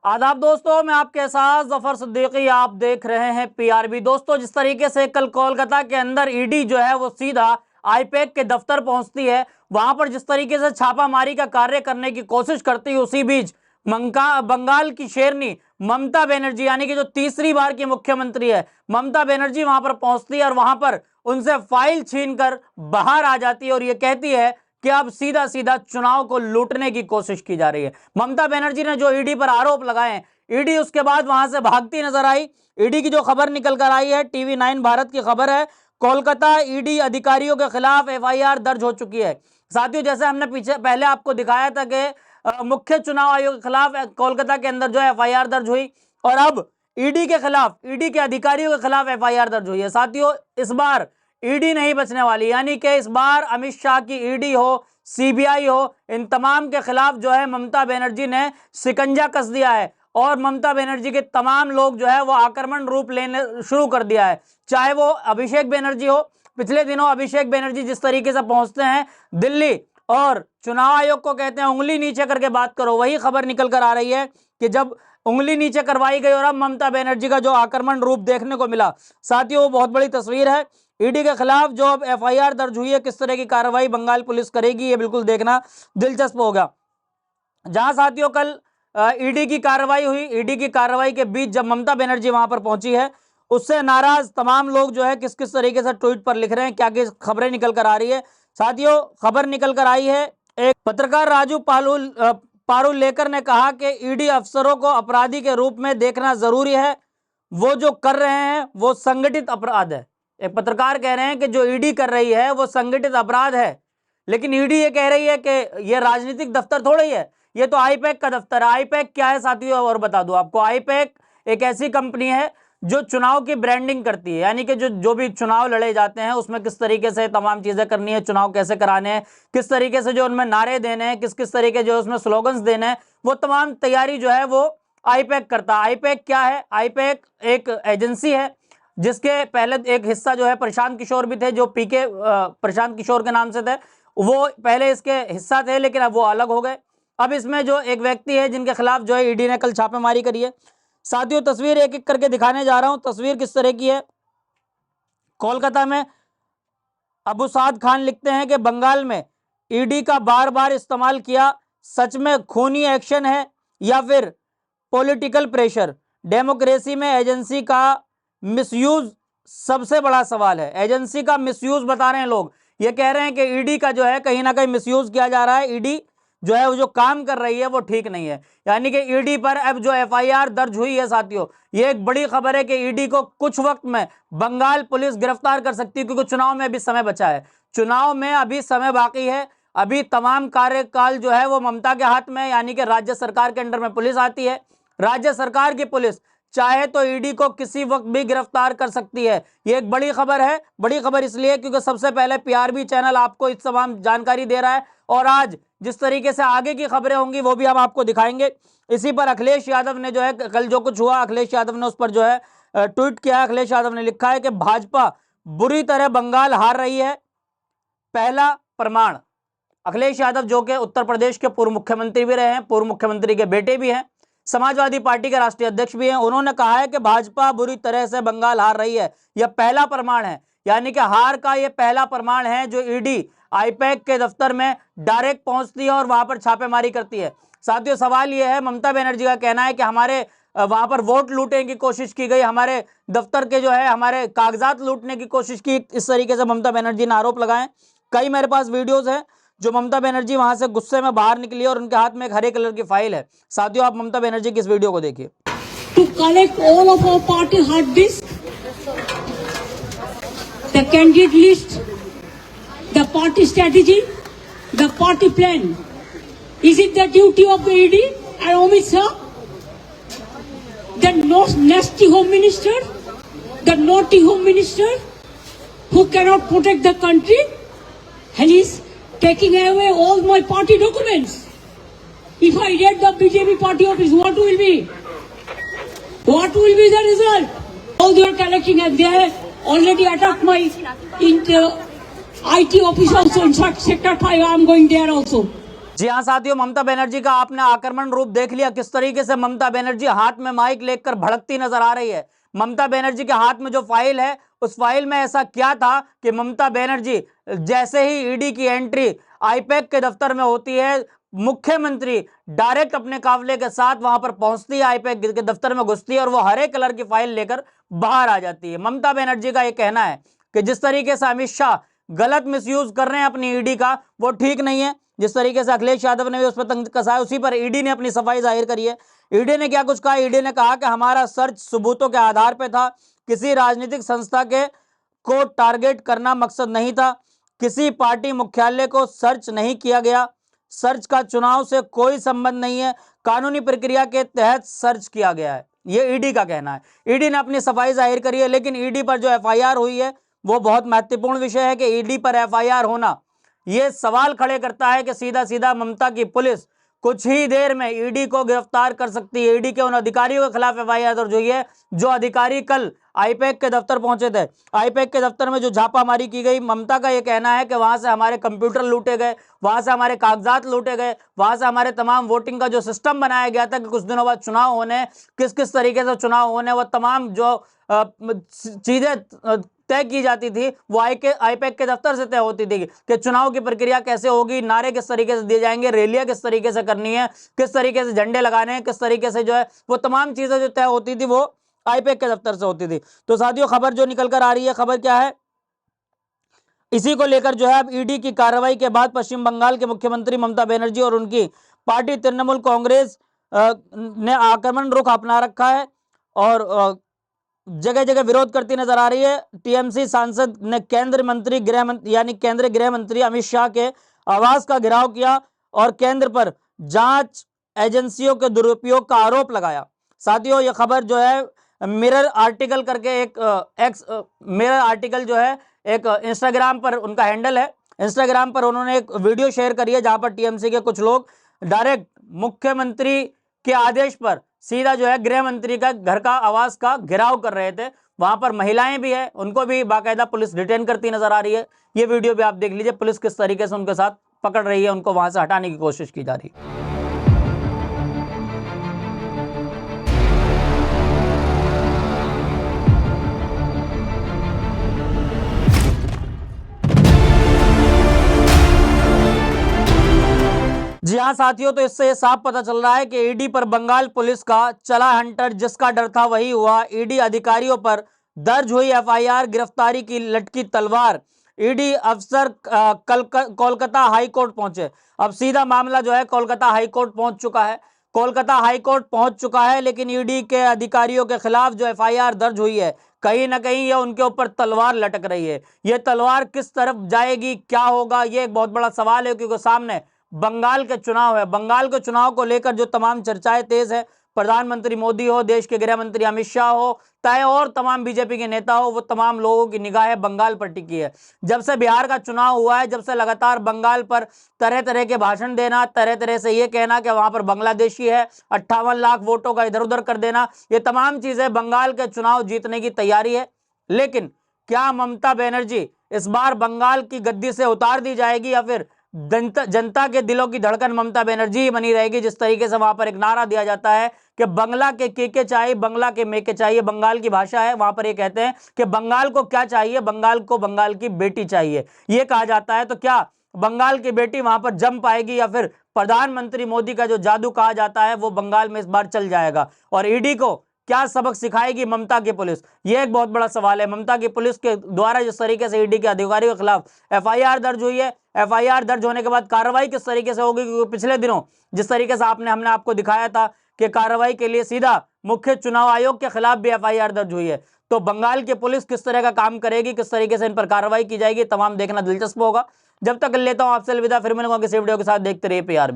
आदाब दोस्तों, मैं आपके साथ जफर सिद्दीकी। आप देख रहे हैं पीआरबी। दोस्तों, जिस तरीके से कल कोलकाता के अंदर ईडी जो है वो सीधा आईपैक के दफ्तर पहुंचती है, वहां पर जिस तरीके से छापामारी का कार्य करने की कोशिश करती है, उसी बीच बंगाल की शेरनी ममता बनर्जी यानी कि जो तीसरी बार की मुख्यमंत्री है, ममता बनर्जी वहां पर पहुंचती है और वहां पर उनसे फाइल छीनकर बाहर आ जाती है और ये कहती है कि अब सीधा सीधा चुनाव को लूटने की कोशिश की जा रही है। ममता बनर्जी ने जो ईडी पर आरोप लगाए हैं, ईडी उसके बाद वहां से भागती नजर आई। ईडी की जो खबर निकल कर आई है, टीवी 9 भारत की खबर है, कोलकाता ईडी अधिकारियों के खिलाफ एफआईआर दर्ज हो चुकी है। साथियों, जैसे हमने पहले आपको दिखाया था कि मुख्य चुनाव आयोग के खिलाफ कोलकाता के अंदर जो है एफआईआर दर्ज हुई और अब ईडी के खिलाफ, ईडी के अधिकारियों के खिलाफ एफआईआर दर्ज हुई है। साथियों, इस बार ईडी नहीं बचने वाली, यानी कि इस बार अमित शाह की ईडी हो, सीबीआई हो, इन तमाम के खिलाफ जो है ममता बनर्जी ने शिकंजा कस दिया है और ममता बनर्जी के तमाम लोग जो है वो आक्रमण रूप लेने शुरू कर दिया है। चाहे वो अभिषेक बनर्जी हो, पिछले दिनों अभिषेक बनर्जी जिस तरीके से पहुंचते हैं दिल्ली और चुनाव आयोग को कहते हैं उंगली नीचे करके बात करो, वही खबर निकल कर आ रही है कि जब उंगली नीचे करवाई गई और अब ममता बनर्जी का जो आक्रमण रूप देखने को मिला। साथियों, वो बहुत बड़ी तस्वीर है। ईडी के खिलाफ जो अब एफआईआर दर्ज हुई है, किस तरह की कार्रवाई बंगाल पुलिस करेगी, ये बिल्कुल देखना दिलचस्प होगा। जहां साथियों कल ईडी की कार्रवाई हुई, ईडी की कार्रवाई के बीच जब ममता बनर्जी वहां पर पहुंची है, उससे नाराज तमाम लोग जो है किस किस तरीके से ट्वीट पर लिख रहे हैं, क्या क्या खबरें निकल कर आ रही है। साथियों, खबर निकल कर आई है, एक पत्रकार राजू पारुलेकर ने कहा कि ईडी अफसरों को अपराधी के रूप में देखना जरूरी है, वो जो कर रहे हैं वो संगठित अपराध है। एक पत्रकार कह रहे हैं कि जो ईडी कर रही है वो संगठित अपराध है, लेकिन ईडी ये कह रही है कि ये राजनीतिक दफ्तर थोड़ा ही है, ये तो आईपैक का दफ्तर है। आईपैक क्या है साथियों, और बता दूं आपको, आईपैक एक ऐसी कंपनी है जो चुनाव की ब्रांडिंग करती है, यानी कि जो भी चुनाव लड़े जाते हैं उसमें किस तरीके से तमाम चीजें करनी है, चुनाव कैसे कराने हैं, किस तरीके से जो उनमें नारे देने हैं, किस किस तरीके जो उसमें स्लोगन्स देने हैं, वो तमाम तैयारी जो है वो आईपैक करता है। आईपैक क्या है? आईपैक एक एजेंसी है जिसके पहले एक हिस्सा जो है प्रशांत किशोर भी थे, जो पीके प्रशांत किशोर के नाम से थे, वो पहले इसके हिस्सा थे, लेकिन अब वो अलग हो गए। अब इसमें जो एक व्यक्ति है जिनके खिलाफ जो है ईडी ने कल छापेमारी करी है। साथियों, तस्वीर एक एक करके दिखाने जा रहा हूं। तस्वीर किस तरह की है? कोलकाता में अबू साद खान लिखते हैं कि बंगाल में ईडी का बार बार इस्तेमाल किया सच में खूनी एक्शन है या फिर पॉलिटिकल प्रेशर? डेमोक्रेसी में एजेंसी का मिसयूज सबसे बड़ा सवाल है। एजेंसी का मिसयूज बता रहे हैं लोग, ये कह रहे हैं कि ईडी का जो है कहीं ना कहीं मिसयूज किया जा रहा है, ईडी जो है वो जो काम कर रही है वो ठीक नहीं है। यानी कि ईडी पर अब जो एफआईआर दर्ज हुई है साथियों, ये एक बड़ी खबर है कि ईडी को कुछ वक्त में बंगाल पुलिस गिरफ्तार कर सकती है, क्योंकि चुनाव में अभी समय बचा है, चुनाव में अभी समय बाकी है। अभी तमाम कार्यकाल जो है वो ममता के हाथ में, यानी कि राज्य सरकार के अंडर में पुलिस आती है। राज्य सरकार की पुलिस चाहे तो ईडी को किसी वक्त भी गिरफ्तार कर सकती है। ये एक बड़ी खबर है। बड़ी खबर इसलिए क्योंकि सबसे पहले पीआरबी चैनल आपको इस तमाम जानकारी दे रहा है और आज जिस तरीके से आगे की खबरें होंगी वो भी हम आपको दिखाएंगे। इसी पर अखिलेश यादव ने जो है कल जो कुछ हुआ, अखिलेश यादव ने उस पर जो है ट्वीट किया। अखिलेश यादव ने लिखा है कि भाजपा बुरी तरह बंगाल हार रही है, पहला प्रमाण। अखिलेश यादव जो कि उत्तर प्रदेश के पूर्व मुख्यमंत्री भी रहे हैं, पूर्व मुख्यमंत्री के बेटे भी हैं, समाजवादी पार्टी के राष्ट्रीय अध्यक्ष भी हैं, उन्होंने कहा है कि भाजपा बुरी तरह से बंगाल हार रही है। यह पहला प्रमाण है, यानी कि हार का यह पहला प्रमाण है जो ईडी आईपैक के दफ्तर में डायरेक्ट पहुंचती है और वहां पर छापेमारी करती है। साथियों, सवाल यह है, ममता बनर्जी का कहना है कि हमारे वहां पर वोट लूटने की कोशिश की गई, हमारे दफ्तर के जो है हमारे कागजात लूटने की कोशिश की, इस तरीके से ममता बनर्जी ने आरोप लगाए। कई मेरे पास वीडियोज है जो ममता बनर्जी वहां से गुस्से में बाहर निकली और उनके हाथ में एक हरे कलर की फाइल है। साथियों, आप ममता बनर्जी की इस वीडियो को देखिए। To collect all of our party hard disk, the candidate list, the party strategy, the party plan. Is it the duty of the ED and Amit Shah, the nasty home minister, the naughty home minister who cannot protect the country, and he's taking away all my party documents? If I get the BJP party office, what will be? What will be the result? All they are collecting, and they have already attacked my IT office also. In fact, Sector 5, I am going there also. जी हाँ साथियों, ममता बनर्जी का आपने आक्रमण रूप देख लिया। किस तरीके से ममता बनर्जी हाथ में माइक लेकर भड़कती नजर आ रही है। ममता बनर्जी के हाथ में जो फाइल है, उस फाइल में ऐसा क्या था कि ममता बनर्जी जैसे ही ईडी की एंट्री आईपैक के दफ्तर में होती है, मुख्यमंत्री डायरेक्ट अपने काफले के साथ वहां पर पहुंचती है, आईपैक के दफ्तर में घुसती है और वो हरे कलर की फाइल लेकर बाहर आ जाती है। ममता बनर्जी का यह कहना है कि जिस तरीके से अमित शाह गलत मिसयूज कर रहे हैं अपनी ईडी का, वो ठीक नहीं है। जिस तरीके से अखिलेश यादव ने भी उस पर तंज कसा, उसी पर ईडी ने अपनी सफाई जाहिर करी है। ईडी ने क्या कुछ कहा? ईडी ने कहा कि हमारा सर्च सबूतों के आधार पर था, किसी राजनीतिक संस्था के को टारगेट करना मकसद नहीं था, किसी पार्टी मुख्यालय को सर्च नहीं किया गया, सर्च का चुनाव से कोई संबंध नहीं है, कानूनी प्रक्रिया के तहत सर्च किया गया है। यह ईडी का कहना है। ईडी ने अपनी सफाई जाहिर करी है, लेकिन ईडी पर जो एफआईआर हुई है वो बहुत महत्वपूर्ण विषय है कि ईडी पर एफआईआर होना यह सवाल खड़े करता है कि सीधा सीधा ममता की पुलिस कुछ ही देर में ईडी को गिरफ्तार कर सकती है। ईडी के उन अधिकारियों के खिलाफ एफआईआर दर्ज हुई है जो अधिकारी कल आईपैक के दफ्तर पहुंचे थे। आईपैक के दफ्तर में जो छापामारी की गई, ममता का यह कहना है कि वहां से हमारे कंप्यूटर लूटे गए, वहां से हमारे कागजात लूटे गए, वहां से हमारे तमाम वोटिंग का जो सिस्टम बनाया गया था कि कुछ दिनों बाद चुनाव होने, किस किस तरीके से चुनाव होने, वह तमाम जो चीजें तय की जाती थी वो आईपैक के दफ्तर से तय होती थी कि चुनाव की प्रक्रिया कैसे होगी, नारे किस तरीके से दिए जाएंगे, रैलियां किस तरीके से करनी है, किस तरीके से झंडे लगाने हैं, किस तरीके से जो है वो तमाम चीजें जो तय होती थी वो आईपैक के दफ्तर से होती थी। तो साथियों, खबर जो निकल कर आ रही है, खबर क्या है, इसी को लेकर जो है अब ईडी की कार्रवाई के बाद पश्चिम बंगाल के मुख्यमंत्री ममता बनर्जी और उनकी पार्टी तृणमूल कांग्रेस ने आक्रमण रुख अपना रखा है और जगह जगह विरोध करती नजर आ रही है। टीएमसी सांसद ने केंद्रीय गृह मंत्री अमित शाह के आवास का घेराव किया और केंद्र पर जांच एजेंसियों के दुरुपयोग का आरोप लगाया। साथियों, यह खबर जो है मिरर आर्टिकल करके मिरर आर्टिकल जो है एक इंस्टाग्राम पर उनका हैंडल है, इंस्टाग्राम पर उन्होंने एक वीडियो शेयर करी है जहां पर टीएमसी के कुछ लोग डायरेक्ट मुख्यमंत्री के आदेश पर सीधा जो है गृह मंत्री का घर का आवास का घेराव कर रहे थे। वहां पर महिलाएं भी है, उनको भी बाकायदा पुलिस डिटेन करती नजर आ रही है। ये वीडियो भी आप देख लीजिए, पुलिस किस तरीके से उनके साथ पकड़ रही है, उनको वहां से हटाने की कोशिश की जा रही है। जी हाँ साथियों, तो इससे ये साफ पता चल रहा है कि ईडी पर बंगाल पुलिस का चला हंटर, जिसका डर था वही हुआ। ईडी अधिकारियों पर दर्ज हुई एफआईआर, गिरफ्तारी की लटकी तलवार। ईडी अफसर कोलकाता हाई कोर्ट पहुंचे। अब सीधा मामला जो है कोलकाता हाई कोर्ट पहुंच चुका है। कोलकाता हाई कोर्ट पहुंच चुका है, लेकिन ईडी के अधिकारियों के खिलाफ जो एफआईआर दर्ज हुई है, कहीं ना कहीं ये उनके ऊपर तलवार लटक रही है। ये तलवार किस तरफ जाएगी, क्या होगा, ये एक बहुत बड़ा सवाल है, क्योंकि सामने बंगाल के चुनाव है। बंगाल के चुनाव को लेकर जो तमाम चर्चाएं तेज है, प्रधानमंत्री मोदी हो, देश के गृह मंत्री अमित शाह हो, चाहे और तमाम बीजेपी के नेता हो, वो तमाम लोगों की निगाहें बंगाल पर टिकी है। जब से बिहार का चुनाव हुआ है, जब से लगातार बंगाल पर तरह तरह के भाषण देना, तरह तरह से ये कहना कि वहां पर बांग्लादेशी है, 58 लाख वोटों का इधर उधर कर देना, ये तमाम चीजें बंगाल के चुनाव जीतने की तैयारी है। लेकिन क्या ममता बनर्जी इस बार बंगाल की गद्दी से उतार दी जाएगी या फिर जनता के दिलों की धड़कन ममता बनर्जी ही बनी रहेगी? जिस तरीके से वहां पर एक नारा दिया जाता है कि बंगला के चाहिए, बंगला के मेके चाहिए, बंगाल की भाषा है, वहां पर ये कहते हैं कि बंगाल को क्या चाहिए, बंगाल को बंगाल की बेटी चाहिए, ये कहा जाता है। तो क्या बंगाल की बेटी वहां पर जम पाएगी या फिर प्रधानमंत्री मोदी का जो जादू कहा जाता है वो बंगाल में इस बार चल जाएगा? और ईडी को क्या सबक सिखाएगी ममता की पुलिस, यह एक बहुत बड़ा सवाल है। ममता की पुलिस के द्वारा जिस तरीके से ईडी के अधिकारियों के खिलाफ एफआईआर दर्ज हुई है, एफआईआर दर्ज होने के बाद कार्रवाई किस तरीके से होगी, क्योंकि पिछले दिनों जिस तरीके से हमने आपको दिखाया था कि कार्रवाई के लिए सीधा मुख्य चुनाव आयोग के खिलाफ भी एफआईआर दर्ज हुई है, तो बंगाल की पुलिस किस तरह का काम करेगी, किस तरीके से इन पर कार्रवाई की जाएगी, तमाम देखना दिलचस्प होगा। जब तक लेता हूं आपसे अलविदा, फिर मिलूंगा किसी वीडियो के साथ। देखते रहिए पीआरबी।